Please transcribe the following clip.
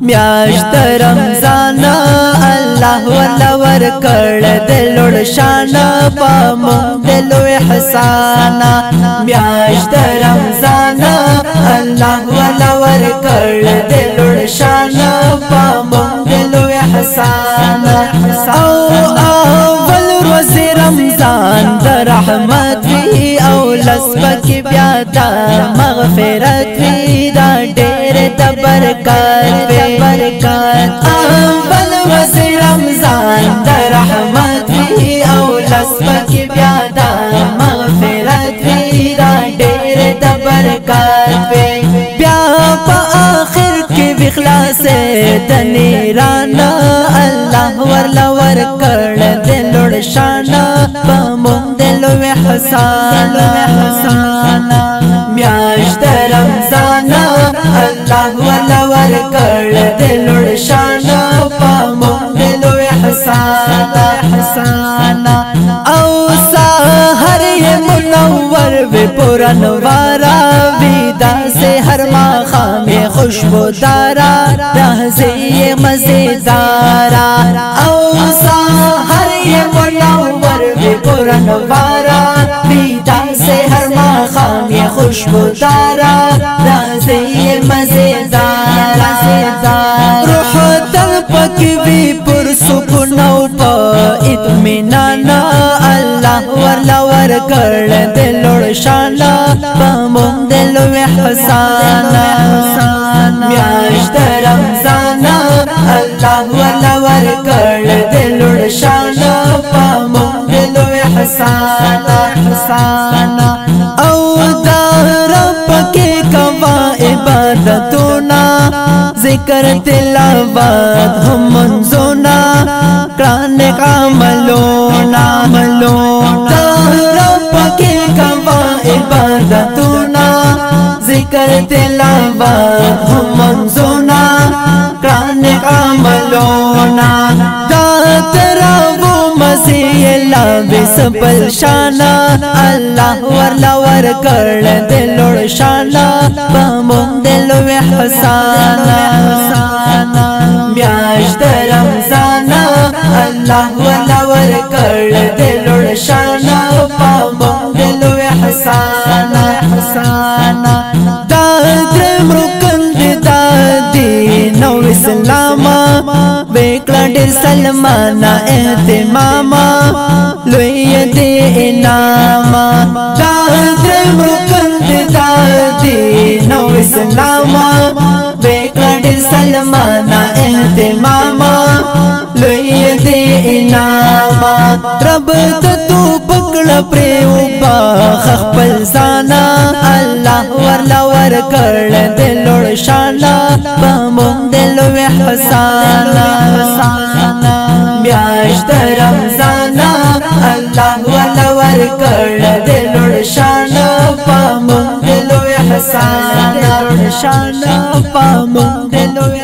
میاشت رمضان الله ولا ورکړ د لوړ شان پامو د لوی احسان میاشت رمضان الله ولا ورکړ د لوړ شان پامو د لوی احسان او اول روز رمضان د رحمت وی او لسبک بیا د مغفرت وی دا ډېر د برکات اول روز رمضان د رحمت وی او لسبک بیا د مغفرت وی دا ډېر د برکات وی بیا په آخر کې اخلاص د نیران الله ورلا ورکړ د لوړ شان په مونږ د لوی احسان میاشت رمضان الله ورلا ورکړ د لوړ شان په مونږ د لوی احسان او سحر منور وی پرانوارا ویدا سے ہر ماقام خوشبودارا رہزی مزیدارا او سحر منور وی پرانوارا ویدا سے ہر ماقام خوشبودارا رہزی مزیدارا روح دل پک وی پر سکون او پا اطمینان الله ورلا ورکړ د لوړ شان په مونږ د لوی احسان میاشت رمضان الله ورلا ورکړ د لوړ شان په مونږ د لوی احسان او دا رب کې کوا عبادتونه ذکر تلاوت هم منزونا قرآن عملونا دا رب کی کوا عبادتونا ذکر تلاوت هم منزونا قرآن عملونا دا تراو مسیح اللہ بسپل شانا اللہ ورلا ورکړ د لوړ شانا پمون د لوی احسان میاشت رمضان الله ورلا ورکړ د لوړ شانا پمون د لوی احسان دا درم رکن د دین او اسلام وکړه ډېر سلمانا اهتمام لوی دې انعام دا درم رکن د دین او اسلام وکړه ډېر سلمانا اهتمام لوی دې انعام رب ته تو پکړه پرو با خپل ځان الله ورلا ورکړ د لوړ شان په مونږ د لوی احسان میاشت رمضان الله ورلا ورکړ د لوړ شان په مونږ د لوی احسان په مونږ د لوی